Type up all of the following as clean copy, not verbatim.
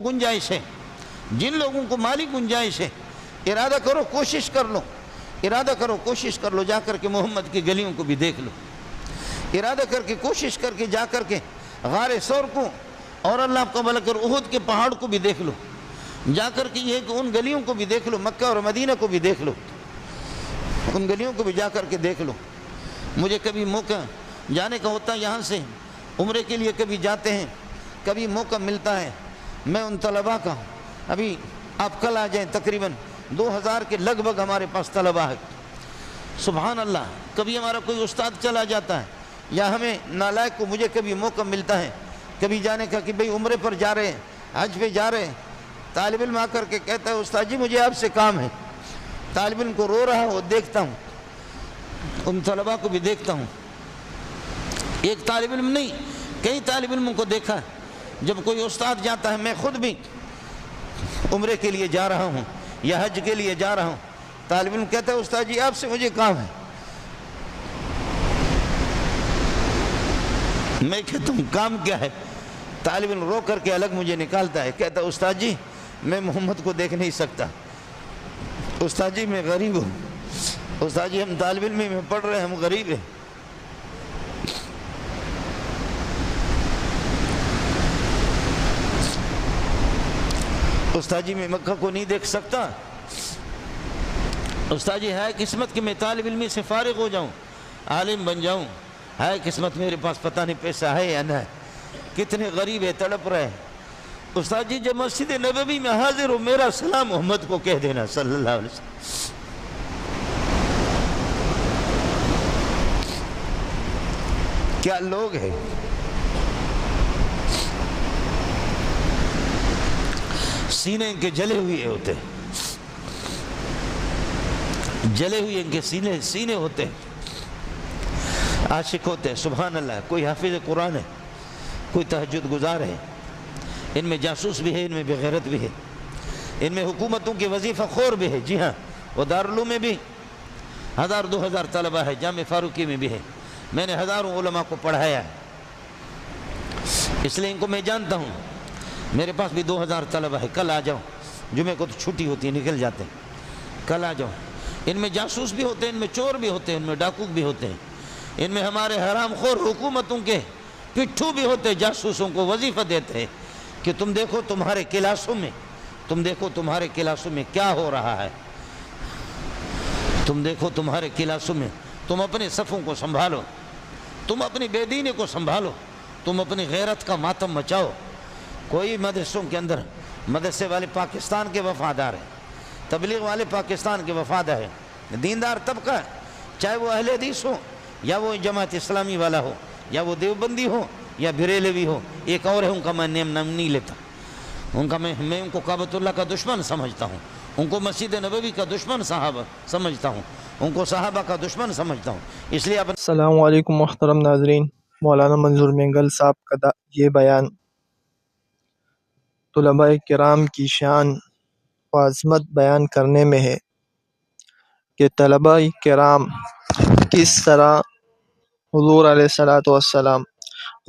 गुंजाइश है, जिन लोगों को माली गुंजाइश है, इरादा करो, कोशिश कर लो, इरादा करो, कोशिश कर लो, जा करके मोहम्मद की गलियों को भी देख लो, इरादा करके कोशिश करके जा करके गारे सौर को और अल्लाह का भला कर उहुद के पहाड़ को भी देख लो, जा करके ये कि उन गलियों को भी देख लो, मक्का और मदीना को भी देख लो, उन गलियों को भी जा करके देख लो। मुझे कभी मौका जाने का होता है, यहाँ से उम्रे के लिए कभी जाते हैं, कभी मौका मिलता है, मैं उन तलबा का, अभी आप कल आ जाएं, तकरीबन 2000 के लगभग हमारे पास तलबा है। सुभान अल्लाह, कभी हमारा कोई उस्ताद चला जाता है या हमें नालायक को मुझे कभी मौका मिलता है कभी जाने का कि भाई उम्रे पर जा रहे हैं, हज पे जा रहे हैं, तालिब इल्म आकर के कहता है उस्ताद जी मुझे आपसे काम है। तालिब इल्म को रो रहा हो देखता हूँ, उन तलबा को भी देखता हूँ, एक तालिब इल्म नहीं कई तालिब इल्मों को देखा है। जब कोई उस्ताद जाता है, मैं खुद भी उम्रे के लिए जा रहा हूँ या हज के लिए जा रहा हूँ, तालिब इल्म कहता है उस्ताद जी आपसे मुझे काम है। मैं कहता हूँ काम क्या है? तालिब इल्म रो करके अलग मुझे निकालता है, कहता है उस्ताद जी मैं मोहम्मद को देख नहीं सकता, उस्ताद जी मैं गरीब हूँ, उस्ताद जी हम तालिब इल्म में पढ़ रहे हैं, हम गरीब हैं। उस्ताद जी मैं मक्का को नहीं देख सकता, उस्ताद जी है किस्मत कि मैं तालिब इल्मी से फारिग हो जाऊं, आलिम बन जाऊं, है किस्मत मेरे पास पता नहीं पैसा है या न, कितने गरीब है, तड़प रहे। उस्ताद जी जब मस्जिद नबवी में हाजिर हो मेरा सलाम मोहम्मद को कह देना सल्लल्लाहु अलैहि वसल्लम। क्या लोग हैं, सीने इनके जले हुए होते, जले हुए इनके सीने होते, आशिक होते, सुभान अल्लाह। कोई हाफिज कुरान है, कोई तहज्जुद गुजार है, इनमें जासूस भी है, इनमें बेगैरत भी है, इनमें हुकूमतों के वजीफ़ा खोर भी है। जी हाँ, वो दारुल में भी 1000-2000 तलबा है, जामे फारूकी में भी है, मैंने हज़ारों उलमा को पढ़ाया है, इसलिए इनको मैं जानता हूँ। मेरे पास भी 2000 तलबा है, कल आ जाओ, जुमे को तो छुट्टी होती है, निकल जाते हैं, कल आ जाओ। इनमें जासूस भी होते हैं, इनमें चोर भी होते हैं, इनमें डाकू भी होते हैं, इनमें हमारे हरामखोर हुकूमतों के पिट्ठू भी होते हैं, जासूसों को वजीफ़ा देते हैं कि तुम देखो तुम्हारे क्लासों में, तुम देखो तुम्हारे क्लासों में क्या हो रहा है, तुम देखो तुम्हारे क्लासों में, तुम अपने सफ़ों को संभालो, तुम अपनी बेदीनी को संभालो, तुम अपनी गैरत का मातम मचाओ। कोई मदरसों के अंदर मदरसे वाले पाकिस्तान के वफादार हैं, तबलीग वाले पाकिस्तान के वफादार हैं, दीनदार तबका, चाहे वो अहले हदीस हो या वो जमात इस्लामी वाला हो या वो देवबंदी हो या बरेलवी हो, एक और है उनका मैं नाम नहीं लेता, उनका मैं उनको काबतुल्लाह का दुश्मन समझता हूँ, उनको मस्जिद नबवी का दुश्मन साहब समझता हूँ, उनको साहबा का दुश्मन समझता हूँ। इसलिए अस्सलामु अलैकुम मुहतरम नाज़रीन, मौलाना मंजूर मेंगल साहब का ये बयान तुलबा किराम की शान व अज़मत बयान करने में है कि तलबा किराम किस तरह हुज़ूर अलैहिस्सलातु वस्सलाम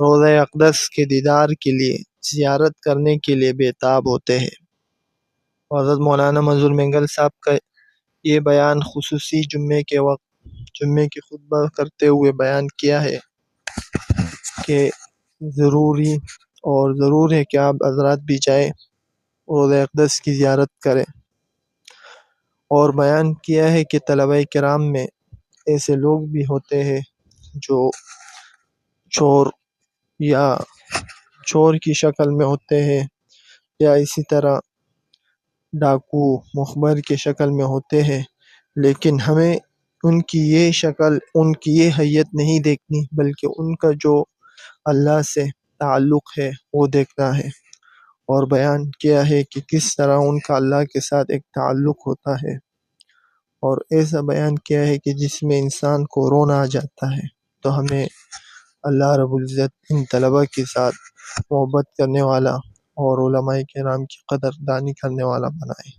रोज़ा अक़दस के दीदार के लिए ज़ियारत करने के लिए बेताब होते हैं। हज़रत मौलाना मंजूर मेंगल साहब का ये बयान खुसूसी जुम्मे के वक्त जुम्मे की खुतबा करते हुए बयान किया है कि ज़रूरी और ज़रूर है कि आप हज़रात भी जाएँ रोज़ा अक़दस की ज़ियारत करें, और बयान किया है कि तलबा किराम में ऐसे लोग भी होते हैं जो चोर की शक्ल में होते हैं या इसी तरह डाकू मुखबर की शक्ल में होते हैं, लेकिन हमें उनकी ये शक्ल, उनकी ये हैयत नहीं देखनी, बल्कि उनका जो अल्लाह से ताल्लुक़ है वो देखना है। और बयान किया है कि किस तरह उनका अल्लाह के साथ एक ताल्लुक़ होता है, और ऐसा बयान किया है कि जिसमें इंसान को रोना आ जाता है। तो हमें अल्लाह रब्बुल इज़्ज़त इन तलबा के साथ मोहब्बत करने वाला और उलमाए किराम की कदरदानी करने वाला बनाए।